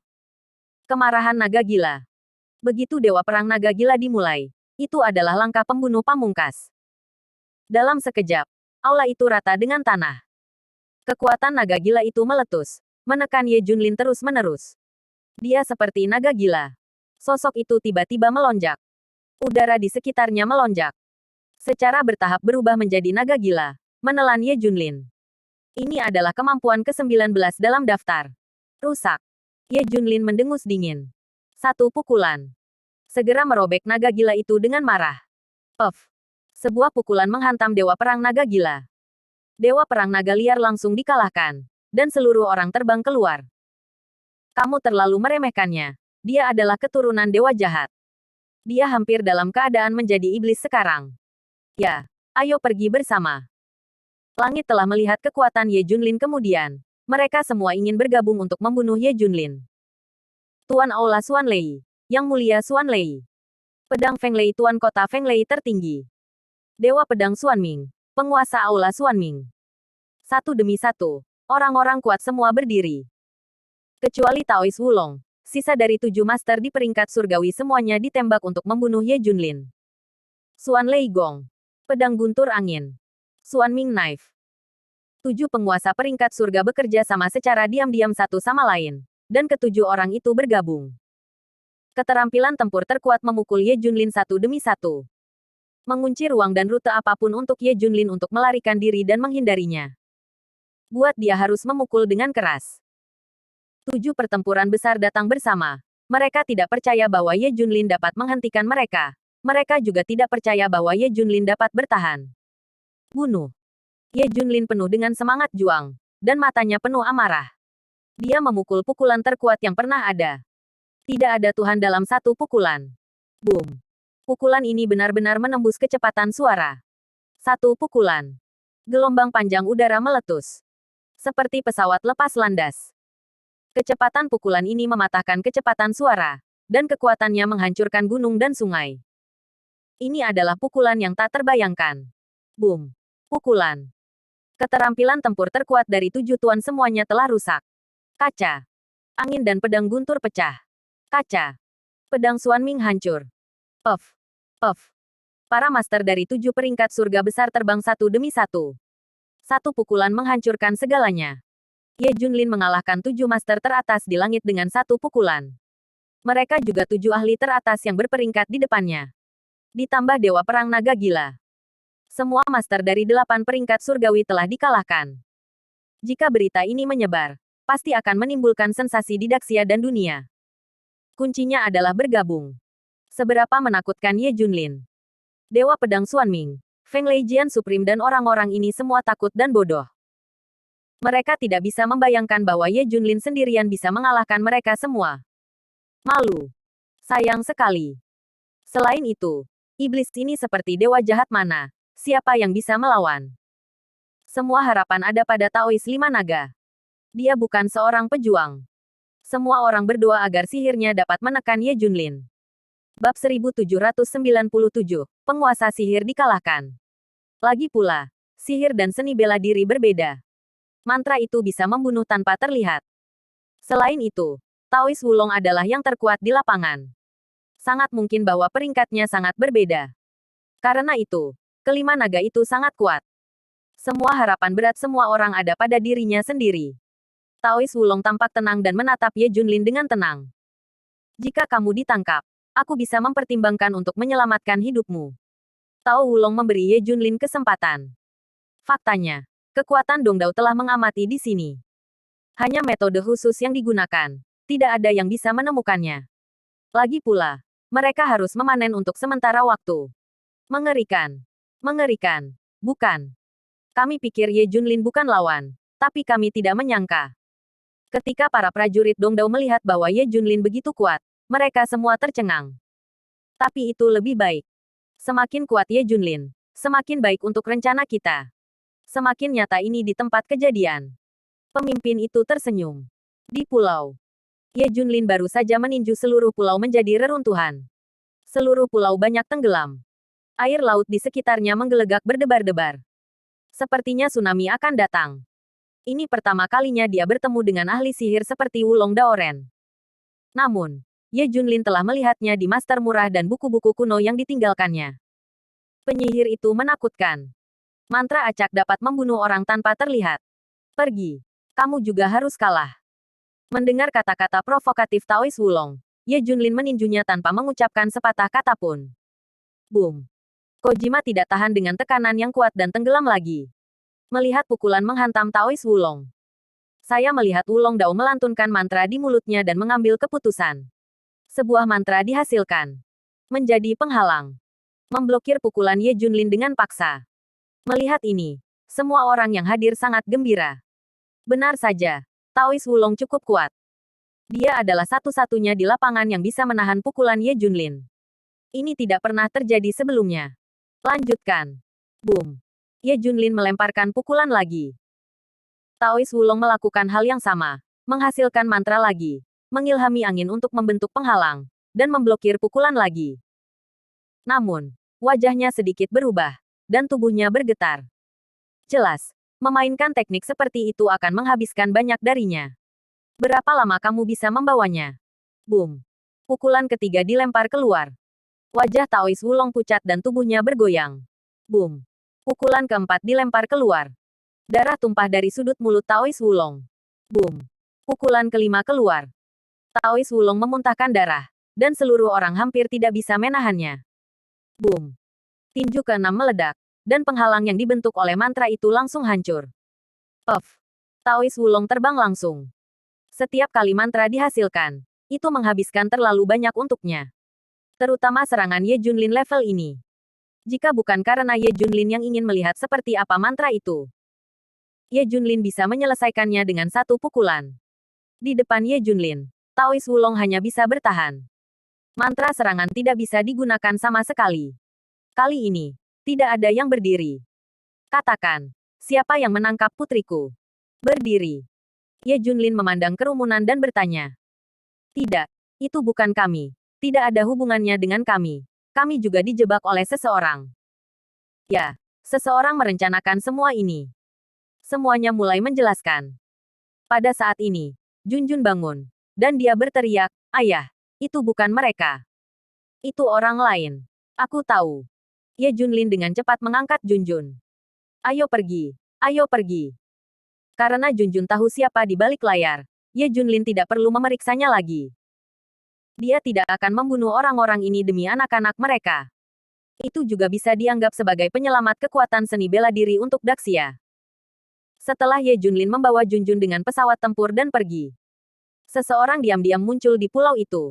Kemarahan Naga Gila. Begitu Dewa Perang Naga Gila dimulai, itu adalah langkah pembunuh pamungkas. Dalam sekejap, aula itu rata dengan tanah. Kekuatan naga gila itu meletus, menekan Ye Junlin terus-menerus. Dia seperti naga gila. Sosok itu tiba-tiba melonjak. Udara di sekitarnya melonjak. Secara bertahap berubah menjadi naga gila, menelan Ye Junlin. Ini adalah kemampuan ke-19 dalam daftar. Rusak. Ye Junlin mendengus dingin. Satu pukulan. Segera merobek naga gila itu dengan marah. Puff. Sebuah pukulan menghantam Dewa Perang Naga Gila. Dewa Perang Naga Liar langsung dikalahkan, dan seluruh orang terbang keluar. Kamu terlalu meremehkannya. Dia adalah keturunan dewa jahat. Dia hampir dalam keadaan menjadi iblis sekarang. Ya, ayo pergi bersama. Langit telah melihat kekuatan Ye Junlin kemudian. Mereka semua ingin bergabung untuk membunuh Ye Junlin. Tuan Aula Xuan Lei. Yang Mulia Xuan Lei. Pedang Feng Lei Tuan Kota Feng Lei tertinggi. Dewa Pedang Xuan Ming. Penguasa Aula Xuan Ming. Satu demi satu, orang-orang kuat semua berdiri. Kecuali Taois Wulong, sisa dari 7 master di peringkat surgawi semuanya ditembak untuk membunuh Ye Junlin. Xuan Lei Gong. Pedang guntur angin. Xuan Ming Knife. 7 penguasa peringkat surga bekerja sama secara diam-diam satu sama lain, dan ketujuh orang itu bergabung. Keterampilan tempur terkuat memukul Ye Junlin satu demi satu. Mengunci ruang dan rute apapun untuk Ye Junlin untuk melarikan diri dan menghindarinya. Buat dia harus memukul dengan keras. 7 pertempuran besar datang bersama. Mereka tidak percaya bahwa Ye Junlin dapat menghentikan mereka. Mereka juga tidak percaya bahwa Ye Junlin dapat bertahan. Bunuh. Ye Junlin penuh dengan semangat juang, dan matanya penuh amarah. Dia memukul pukulan terkuat yang pernah ada. Tidak ada Tuhan dalam satu pukulan. Boom. Pukulan ini benar-benar menembus kecepatan suara. Satu pukulan. Gelombang panjang udara meletus. Seperti pesawat lepas landas. Kecepatan pukulan ini mematahkan kecepatan suara, dan kekuatannya menghancurkan gunung dan sungai. Ini adalah pukulan yang tak terbayangkan. Boom. Pukulan. Keterampilan tempur terkuat dari 7 tuan semuanya telah rusak. Kaca. Angin dan pedang guntur pecah. Kaca. Pedang Xuan Ming hancur. Puff. Puff. Para master dari 7 peringkat surga besar terbang satu demi satu. Satu pukulan menghancurkan segalanya. Ye Junlin mengalahkan 7 master teratas di langit dengan satu pukulan. Mereka juga 7 ahli teratas yang berperingkat di depannya. Ditambah Dewa Perang Naga Gila. Semua master dari 8 peringkat surgawi telah dikalahkan. Jika berita ini menyebar, pasti akan menimbulkan sensasi di Daxia dan dunia. Kuncinya adalah bergabung. Seberapa menakutkan Ye Junlin. Dewa Pedang Xuan Ming, Feng Lei Jian Supreme dan orang-orang ini semua takut dan bodoh. Mereka tidak bisa membayangkan bahwa Ye Junlin sendirian bisa mengalahkan mereka semua. Malu. Sayang sekali. Selain itu, iblis ini seperti dewa jahat mana. Siapa yang bisa melawan? Semua harapan ada pada Taois 5 naga. Dia bukan seorang pejuang. Semua orang berdoa agar sihirnya dapat menekan Ye Junlin. Bab 1797, Penguasa Sihir dikalahkan. Lagi pula, sihir dan seni bela diri berbeda. Mantra itu bisa membunuh tanpa terlihat. Selain itu, Taois Wulong adalah yang terkuat di lapangan. Sangat mungkin bahwa peringkatnya sangat berbeda. Karena itu, kelima naga itu sangat kuat. Semua harapan berat semua orang ada pada dirinya sendiri. Taois Wulong tampak tenang dan menatap Ye Junlin dengan tenang. Jika kamu ditangkap, aku bisa mempertimbangkan untuk menyelamatkan hidupmu. Tao Wulong memberi Ye Junlin kesempatan. Faktanya, kekuatan Dongdao telah mengamati di sini. Hanya metode khusus yang digunakan. Tidak ada yang bisa menemukannya. Lagi pula, mereka harus memanen untuk sementara waktu. Mengerikan. Mengerikan. Bukan. Kami pikir Ye Junlin bukan lawan, tapi kami tidak menyangka. Ketika para prajurit Dongdao melihat bahwa Ye Junlin begitu kuat, mereka semua tercengang. Tapi itu lebih baik. Semakin kuat Ye Junlin, semakin baik untuk rencana kita. Semakin nyata ini di tempat kejadian. Pemimpin itu tersenyum. Di pulau Ye Junlin baru saja meninju seluruh pulau menjadi reruntuhan. Seluruh pulau banyak tenggelam. Air laut di sekitarnya menggelegak berdebar-debar. Sepertinya tsunami akan datang. Ini pertama kalinya dia bertemu dengan ahli sihir seperti Wulong Daoren. Namun, Ye Junlin telah melihatnya di master murah dan buku-buku kuno yang ditinggalkannya. Penyihir itu menakutkan. Mantra acak dapat membunuh orang tanpa terlihat. Pergi. Kamu juga harus kalah. Mendengar kata-kata provokatif Taois Wulong, Ye Junlin meninjunya tanpa mengucapkan sepatah kata pun. Boom. Kojima tidak tahan dengan tekanan yang kuat dan tenggelam lagi. Melihat pukulan menghantam Taois Wulong. Saya melihat Wulong Dao melantunkan mantra di mulutnya dan mengambil keputusan. Sebuah mantra dihasilkan. Menjadi penghalang. Memblokir pukulan Ye Junlin dengan paksa. Melihat ini, semua orang yang hadir sangat gembira. Benar saja. Taois Wulong cukup kuat. Dia adalah satu-satunya di lapangan yang bisa menahan pukulan Ye Junlin. Ini tidak pernah terjadi sebelumnya. Lanjutkan. Boom. Ye Junlin melemparkan pukulan lagi. Taois Wulong melakukan hal yang sama. Menghasilkan mantra lagi. Mengilhami angin untuk membentuk penghalang. Dan memblokir pukulan lagi. Namun, wajahnya sedikit berubah. Dan tubuhnya bergetar. Jelas. Memainkan teknik seperti itu akan menghabiskan banyak darinya. Berapa lama kamu bisa membawanya? Boom. Pukulan ketiga dilempar keluar. Wajah Taois Wulong pucat dan tubuhnya bergoyang. Boom. Pukulan keempat dilempar keluar. Darah tumpah dari sudut mulut Taois Wulong. Boom. Pukulan kelima keluar. Taois Wulong memuntahkan darah. Dan seluruh orang hampir tidak bisa menahannya. Boom. Tinju keenam meledak. Dan penghalang yang dibentuk oleh mantra itu langsung hancur. Puff. Taois Wulong terbang langsung. Setiap kali mantra dihasilkan, itu menghabiskan terlalu banyak untuknya. Terutama serangan Ye Junlin level ini. Jika bukan karena Ye Junlin yang ingin melihat seperti apa mantra itu, Ye Junlin bisa menyelesaikannya dengan satu pukulan. Di depan Ye Junlin, Taois Wulong hanya bisa bertahan. Mantra serangan tidak bisa digunakan sama sekali. Kali ini, tidak ada yang berdiri. Katakan, siapa yang menangkap putriku? Berdiri. Ye Junlin memandang kerumunan dan bertanya. Tidak, itu bukan kami. Tidak ada hubungannya dengan kami. Kami juga dijebak oleh seseorang. Ya, seseorang merencanakan semua ini. Semuanya mulai menjelaskan. Pada saat ini, Junjun bangun. Dan dia berteriak, ayah, itu bukan mereka. Itu orang lain. Aku tahu. Ye Junlin dengan cepat mengangkat Junjun. Ayo pergi. Ayo pergi. Karena Junjun tahu siapa di balik layar, Ye Junlin tidak perlu memeriksanya lagi. Dia tidak akan membunuh orang-orang ini demi anak-anak mereka. Itu juga bisa dianggap sebagai penyelamat kekuatan seni bela diri untuk Daxia. Setelah Ye Junlin membawa Junjun dengan pesawat tempur dan pergi, seseorang diam-diam muncul di pulau itu.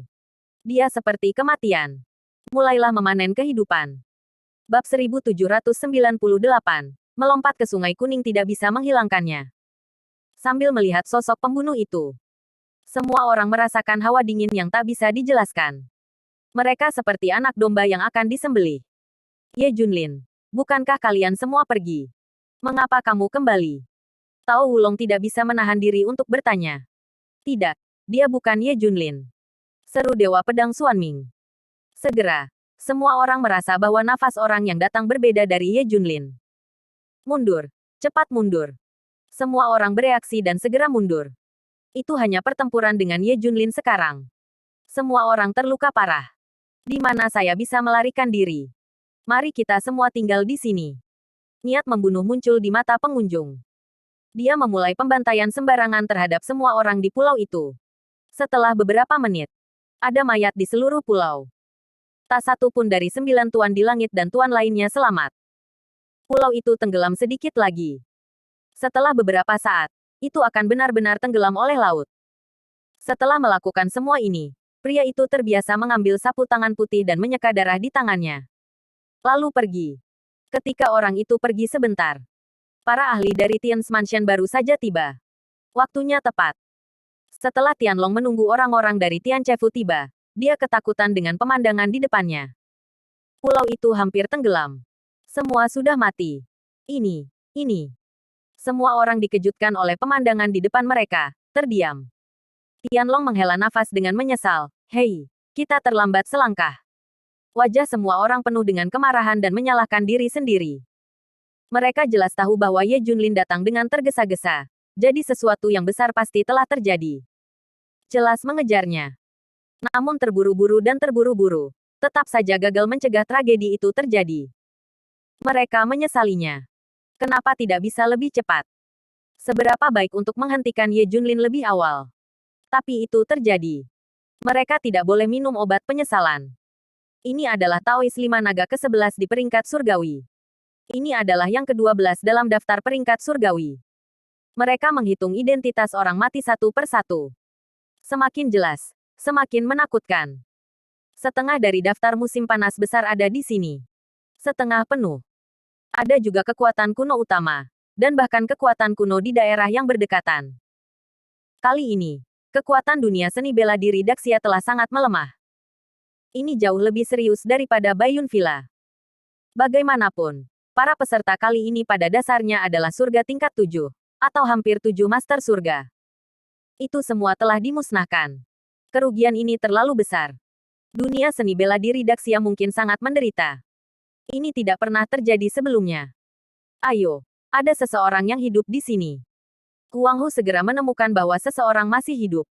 Dia seperti kematian. Mulailah memanen kehidupan. Bab 1798. Melompat ke Sungai Kuning tidak bisa menghilangkannya. Sambil melihat sosok pembunuh itu, semua orang merasakan hawa dingin yang tak bisa dijelaskan. Mereka seperti anak domba yang akan disembelih. Ye Junlin, bukankah kalian semua pergi? Mengapa kamu kembali? Tao Wulong tidak bisa menahan diri untuk bertanya. Tidak, dia bukan Ye Junlin. Seru Dewa Pedang Xuanming. Segera, semua orang merasa bahwa nafas orang yang datang berbeda dari Ye Junlin. Mundur. Cepat mundur. Semua orang bereaksi dan segera mundur. Itu hanya pertempuran dengan Ye Junlin sekarang. Semua orang terluka parah. Di mana saya bisa melarikan diri? Mari kita semua tinggal di sini. Niat membunuh muncul di mata pengunjung. Dia memulai pembantaian sembarangan terhadap semua orang di pulau itu. Setelah beberapa menit, ada mayat di seluruh pulau. Tak satu pun dari 9 tuan di langit dan tuan lainnya selamat. Pulau itu tenggelam sedikit lagi. Setelah beberapa saat, itu akan benar-benar tenggelam oleh laut. Setelah melakukan semua ini, pria itu terbiasa mengambil sapu tangan putih dan menyeka darah di tangannya. Lalu pergi. Ketika orang itu pergi sebentar, para ahli dari Tian's Mansion baru saja tiba. Waktunya tepat. Setelah Tianlong menunggu orang-orang dari Tianchefu tiba, dia ketakutan dengan pemandangan di depannya. Pulau itu hampir tenggelam. Semua sudah mati. Ini. Semua orang dikejutkan oleh pemandangan di depan mereka, terdiam. Tianlong menghela nafas dengan menyesal. Hei, kita terlambat selangkah. Wajah semua orang penuh dengan kemarahan dan menyalahkan diri sendiri. Mereka jelas tahu bahwa Ye Junlin datang dengan tergesa-gesa. Jadi sesuatu yang besar pasti telah terjadi. Jelas mengejarnya. Namun terburu-buru dan terburu-buru. Tetap saja gagal mencegah tragedi itu terjadi. Mereka menyesalinya. Kenapa tidak bisa lebih cepat? Seberapa baik untuk menghentikan Ye Junlin lebih awal. Tapi itu terjadi. Mereka tidak boleh minum obat penyesalan. Ini adalah Taois 5 naga ke-11 di peringkat surgawi. Ini adalah yang ke-12 dalam daftar peringkat surgawi. Mereka menghitung identitas orang mati satu per satu. Semakin jelas, semakin menakutkan. Setengah dari daftar musim panas besar ada di sini. Setengah penuh. Ada juga kekuatan kuno utama, dan bahkan kekuatan kuno di daerah yang berdekatan. Kali ini, kekuatan dunia seni bela diri Daxia telah sangat melemah. Ini jauh lebih serius daripada Bayun Villa. Bagaimanapun, para peserta kali ini pada dasarnya adalah surga tingkat 7, atau hampir 7 master surga. Itu semua telah dimusnahkan. Kerugian ini terlalu besar. Dunia seni bela diri Daxia mungkin sangat menderita. Ini tidak pernah terjadi sebelumnya. Ayo, ada seseorang yang hidup di sini. Huang Hu segera menemukan bahwa seseorang masih hidup.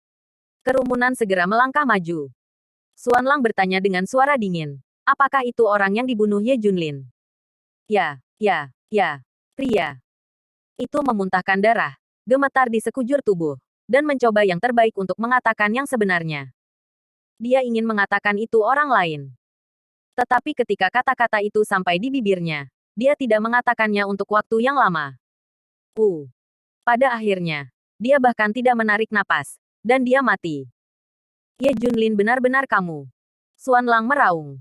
Kerumunan segera melangkah maju. Xuan Lang bertanya dengan suara dingin. Apakah itu orang yang dibunuh Ye Junlin? Ya, pria. Itu memuntahkan darah, gemetar di sekujur tubuh, dan mencoba yang terbaik untuk mengatakan yang sebenarnya. Dia ingin mengatakan itu orang lain. Tetapi ketika kata-kata itu sampai di bibirnya, dia tidak mengatakannya untuk waktu yang lama. Pada akhirnya, dia bahkan tidak menarik napas, dan dia mati. Ye Junlin benar-benar kamu. Xuan Lang meraung.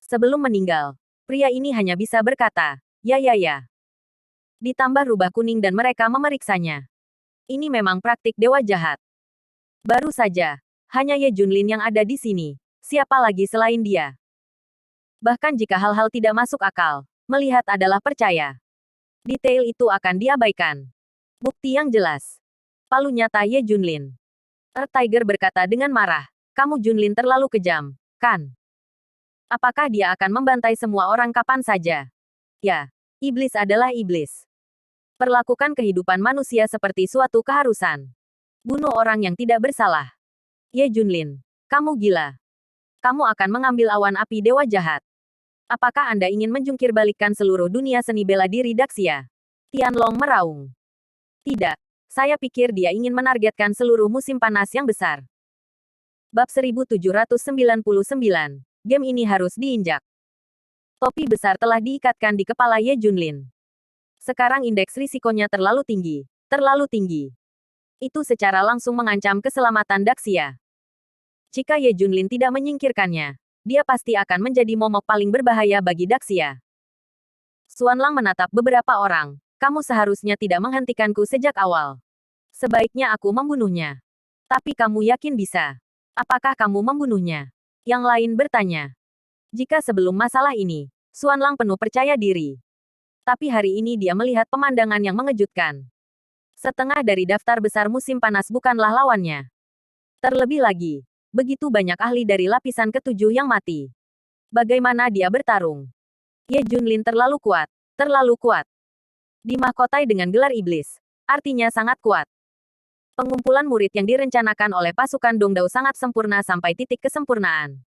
Sebelum meninggal, pria ini hanya bisa berkata, ya. Ditambah rubah kuning dan mereka memeriksanya. Ini memang praktik dewa jahat. Baru saja, hanya Ye Junlin yang ada di sini. Siapa lagi selain dia? Bahkan jika hal-hal tidak masuk akal, melihat adalah percaya. Detail itu akan diabaikan. Bukti yang jelas. Palu nyata Ye Junlin. Earth Tiger berkata dengan marah. Kamu Junlin terlalu kejam, kan? Apakah dia akan membantai semua orang kapan saja? Ya, iblis adalah iblis. Perlakukan kehidupan manusia seperti suatu keharusan. Bunuh orang yang tidak bersalah. Ye Junlin, kamu gila. Kamu akan mengambil awan api dewa jahat. Apakah Anda ingin menjungkirbalikkan seluruh dunia seni bela diri Daxia? Tianlong meraung. Tidak, saya pikir dia ingin menargetkan seluruh musim panas yang besar. Bab 1799. Game ini harus diinjak. Topi besar telah diikatkan di kepala Ye Junlin. Sekarang indeks risikonya terlalu tinggi. Terlalu tinggi. Itu secara langsung mengancam keselamatan Daxia. Jika Ye Junlin tidak menyingkirkannya, dia pasti akan menjadi momok paling berbahaya bagi Daxia. Xuan Lang menatap beberapa orang. Kamu seharusnya tidak menghentikanku sejak awal. Sebaiknya aku membunuhnya. Tapi kamu yakin bisa? Apakah kamu membunuhnya? Yang lain bertanya. Jika sebelum masalah ini, Xuan Lang penuh percaya diri. Tapi hari ini dia melihat pemandangan yang mengejutkan. Setengah dari daftar besar musim panas bukanlah lawannya. Terlebih lagi, begitu banyak ahli dari lapisan ketujuh yang mati. Bagaimana dia bertarung? Ye Junlin terlalu kuat. Terlalu kuat. Dimahkotai dengan gelar iblis. Artinya sangat kuat. Pengumpulan murid yang direncanakan oleh pasukan Dongdao sangat sempurna sampai titik kesempurnaan.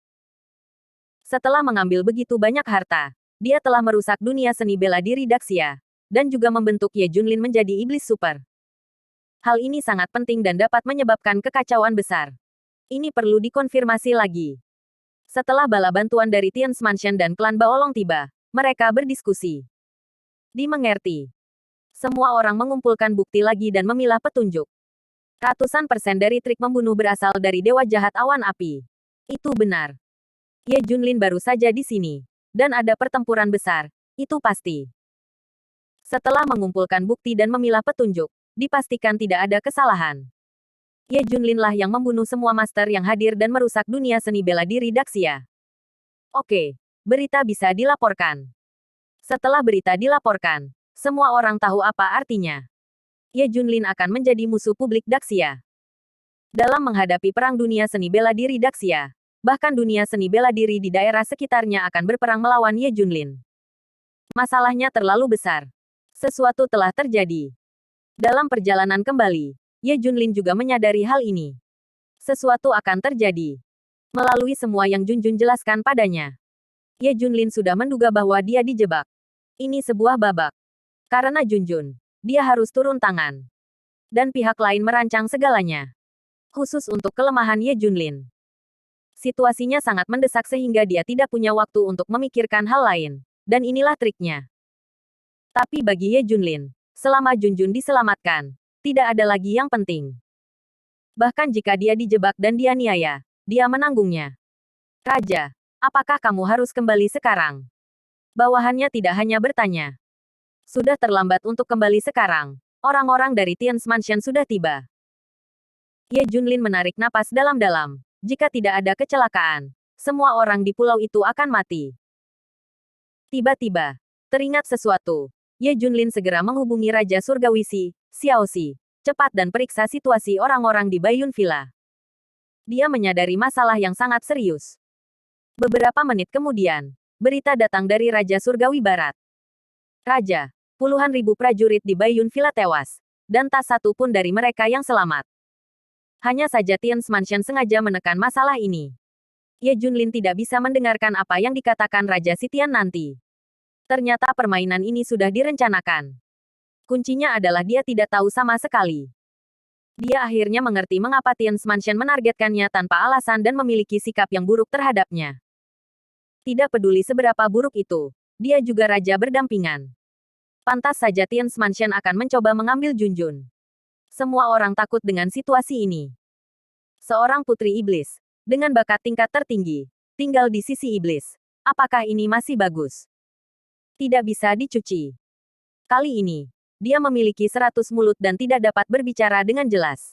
Setelah mengambil begitu banyak harta, dia telah merusak dunia seni bela diri Daxia, dan juga membentuk Ye Junlin menjadi iblis super. Hal ini sangat penting dan dapat menyebabkan kekacauan besar. Ini perlu dikonfirmasi lagi. Setelah bala bantuan dari Tian's Mansion dan klan Baolong tiba, mereka berdiskusi. Dimengerti. Semua orang mengumpulkan bukti lagi dan memilah petunjuk. Ratusan persen dari trik membunuh berasal dari dewa jahat awan api. Itu benar. Ye Junlin baru saja di sini. Dan ada pertempuran besar. Itu pasti. Setelah mengumpulkan bukti dan memilah petunjuk, dipastikan tidak ada kesalahan. Ye Junlin lah yang membunuh semua master yang hadir dan merusak dunia seni bela diri Daxia. Oke, berita bisa dilaporkan. Setelah berita dilaporkan, semua orang tahu apa artinya. Ye Junlin akan menjadi musuh publik Daxia. Dalam menghadapi Perang Dunia Seni Bela Diri Daxia, bahkan dunia seni bela diri di daerah sekitarnya akan berperang melawan Ye Junlin. Masalahnya terlalu besar. Sesuatu telah terjadi. Dalam perjalanan kembali, Ye Junlin juga menyadari hal ini. Sesuatu akan terjadi. Melalui semua yang Junjun jelaskan padanya, Ye Junlin sudah menduga bahwa dia dijebak. Ini sebuah babak. Karena Junjun, dia harus turun tangan. Dan pihak lain merancang segalanya. Khusus untuk kelemahan Ye Junlin. Situasinya sangat mendesak sehingga dia tidak punya waktu untuk memikirkan hal lain. Dan inilah triknya. Tapi bagi Ye Junlin, selama Junjun diselamatkan, tidak ada lagi yang penting. Bahkan jika dia dijebak dan dianiaya, dia menanggungnya. Raja, apakah kamu harus kembali sekarang? Bawahannya tidak hanya bertanya. Sudah terlambat untuk kembali sekarang. Orang-orang dari Tian's Mansion sudah tiba. Ye Junlin menarik napas dalam-dalam. Jika tidak ada kecelakaan, semua orang di pulau itu akan mati. Tiba-tiba, teringat sesuatu. Ye Junlin segera menghubungi Raja Surgawi Xiaoxi, cepat dan periksa situasi orang-orang di Baiyun Villa. Dia menyadari masalah yang sangat serius. Beberapa menit kemudian, berita datang dari Raja Surgawi Barat. Raja, puluhan ribu prajurit di Baiyun Villa tewas, dan tak satu pun dari mereka yang selamat. Hanya saja Tian's Mansion sengaja menekan masalah ini. Ye Junlin tidak bisa mendengarkan apa yang dikatakan Raja Sitian nanti. Ternyata permainan ini sudah direncanakan. Kuncinya adalah dia tidak tahu sama sekali. Dia akhirnya mengerti mengapa Tian's Mansion menargetkannya tanpa alasan dan memiliki sikap yang buruk terhadapnya. Tidak peduli seberapa buruk itu, dia juga raja berdampingan. Pantas saja Tian's Mansion akan mencoba mengambil Junjun. Semua orang takut dengan situasi ini. Seorang putri iblis, dengan bakat tingkat tertinggi, tinggal di sisi iblis. Apakah ini masih bagus? Tidak bisa dicuci. Kali ini, dia memiliki 100 mulut dan tidak dapat berbicara dengan jelas.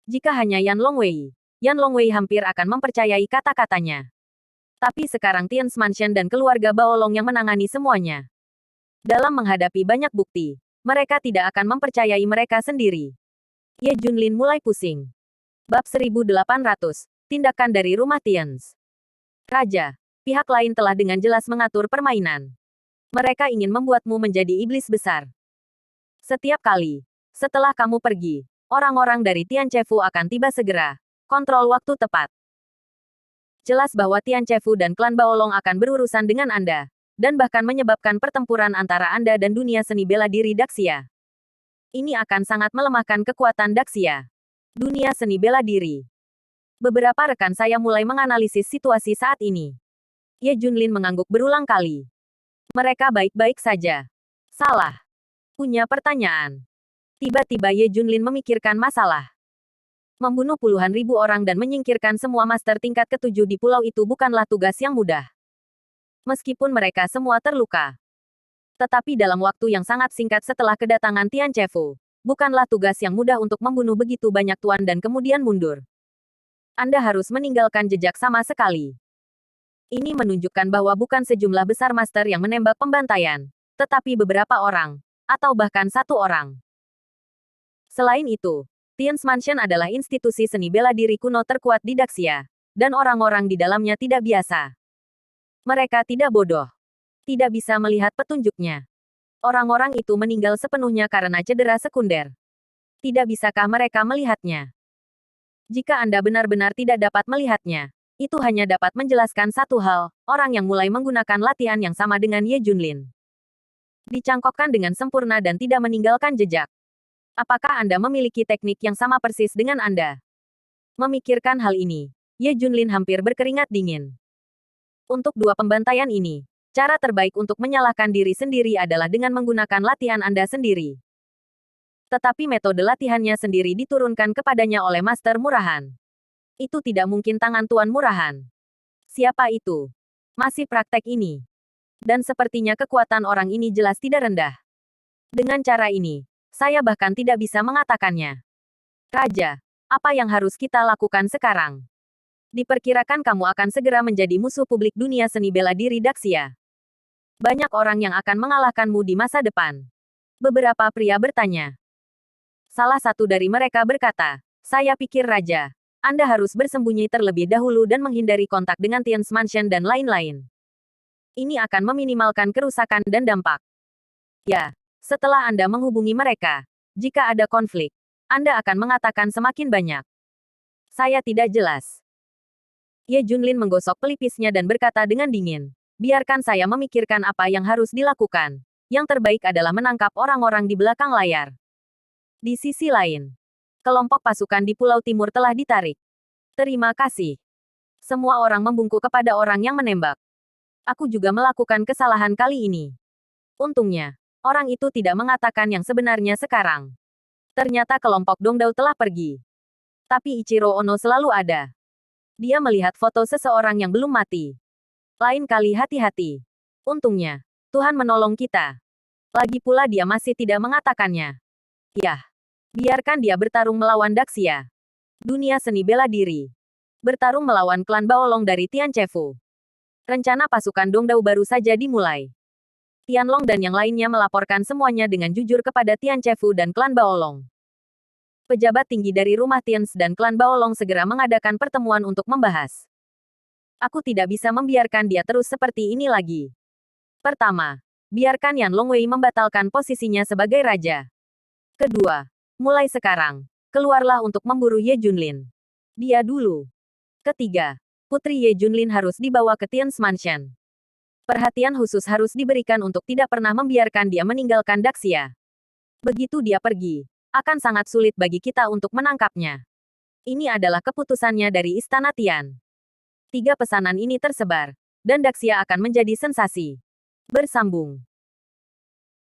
Jika hanya Yan Longwei hampir akan mempercayai kata-katanya. Tapi sekarang Tian's Mansion dan keluarga Baolong yang menangani semuanya. Dalam menghadapi banyak bukti, mereka tidak akan mempercayai mereka sendiri. Ye Junlin mulai pusing. Bab 1800, tindakan dari rumah Tian's. Raja, pihak lain telah dengan jelas mengatur permainan. Mereka ingin membuatmu menjadi iblis besar. Setiap kali, setelah kamu pergi, orang-orang dari Tian Chefu akan tiba segera. Kontrol waktu tepat. Jelas bahwa Tian Chefu dan klan Baolong akan berurusan dengan Anda, dan bahkan menyebabkan pertempuran antara Anda dan dunia seni bela diri Daxia. Ini akan sangat melemahkan kekuatan Daxia. Dunia seni bela diri. Beberapa rekan saya mulai menganalisis situasi saat ini. Ye Junlin mengangguk berulang kali. Mereka baik-baik saja. Salah. Punya pertanyaan. Tiba-tiba Ye Junlin memikirkan masalah. Membunuh puluhan ribu orang dan menyingkirkan semua master tingkat ketujuh di pulau itu bukanlah tugas yang mudah. Meskipun mereka semua terluka. Tetapi dalam waktu yang sangat singkat setelah kedatangan Tian Chefu, bukanlah tugas yang mudah untuk membunuh begitu banyak tuan dan kemudian mundur. Anda harus meninggalkan jejak sama sekali. Ini menunjukkan bahwa bukan sejumlah besar master yang menembak pembantaian, tetapi beberapa orang, atau bahkan satu orang. Selain itu, Tian's Mansion adalah institusi seni bela diri kuno terkuat di Daxia, dan orang-orang di dalamnya tidak biasa. Mereka tidak bodoh. Tidak bisa melihat petunjuknya. Orang-orang itu meninggal sepenuhnya karena cedera sekunder. Tidak bisakah mereka melihatnya? Jika Anda benar-benar tidak dapat melihatnya, itu hanya dapat menjelaskan satu hal, orang yang mulai menggunakan latihan yang sama dengan Ye Junlin. Dicangkokkan dengan sempurna dan tidak meninggalkan jejak. Apakah Anda memiliki teknik yang sama persis dengan Anda? Memikirkan hal ini, Ye Junlin hampir berkeringat dingin. Untuk dua pembantaian ini, cara terbaik untuk menyalahkan diri sendiri adalah dengan menggunakan latihan Anda sendiri. Tetapi metode latihannya sendiri diturunkan kepadanya oleh Master Murahan. Itu tidak mungkin tangan Tuan Murahan. Siapa itu? Masih praktek ini. Dan sepertinya kekuatan orang ini jelas tidak rendah. Dengan cara ini, saya bahkan tidak bisa mengatakannya. Raja, apa yang harus kita lakukan sekarang? Diperkirakan kamu akan segera menjadi musuh publik dunia seni bela diri Daxia. Banyak orang yang akan mengalahkanmu di masa depan. Beberapa pria bertanya. Salah satu dari mereka berkata, Saya pikir Raja, Anda harus bersembunyi terlebih dahulu dan menghindari kontak dengan Tian's Mansion dan lain-lain. Ini akan meminimalkan kerusakan dan dampak. Ya, setelah Anda menghubungi mereka, jika ada konflik, Anda akan mengatakan semakin banyak. Saya tidak jelas. Ye Junlin menggosok pelipisnya dan berkata dengan dingin, biarkan saya memikirkan apa yang harus dilakukan. Yang terbaik adalah menangkap orang-orang di belakang layar. Di sisi lain, kelompok pasukan di Pulau Timur telah ditarik. Terima kasih. Semua orang membungkuk kepada orang yang menembak. Aku juga melakukan kesalahan kali ini. Untungnya, orang itu tidak mengatakan yang sebenarnya sekarang. Ternyata kelompok Dongdao telah pergi. Tapi Ichiro Ono selalu ada. Dia melihat foto seseorang yang belum mati. Lain kali hati-hati. Untungnya, Tuhan menolong kita. Lagi pula dia masih tidak mengatakannya. Yah. Biarkan dia bertarung melawan Daxia. Dunia seni bela diri. Bertarung melawan klan Baolong dari Tianchefu. Rencana pasukan Dongdao baru saja dimulai. Tianlong dan yang lainnya melaporkan semuanya dengan jujur kepada Tianchefu dan klan Baolong. Pejabat tinggi dari rumah Tians dan klan Baolong segera mengadakan pertemuan untuk membahas. Aku tidak bisa membiarkan dia terus seperti ini lagi. Pertama, biarkan Yan Longwei membatalkan posisinya sebagai raja. Kedua, mulai sekarang, keluarlah untuk memburu Ye Junlin. Dia dulu. Ketiga, Putri Ye Junlin harus dibawa ke Tian's Mansion. Perhatian khusus harus diberikan untuk tidak pernah membiarkan dia meninggalkan Daxia. Begitu dia pergi, akan sangat sulit bagi kita untuk menangkapnya. Ini adalah keputusannya dari Istana Tian. 3 pesanan ini tersebar, dan Daxia akan menjadi sensasi. Bersambung.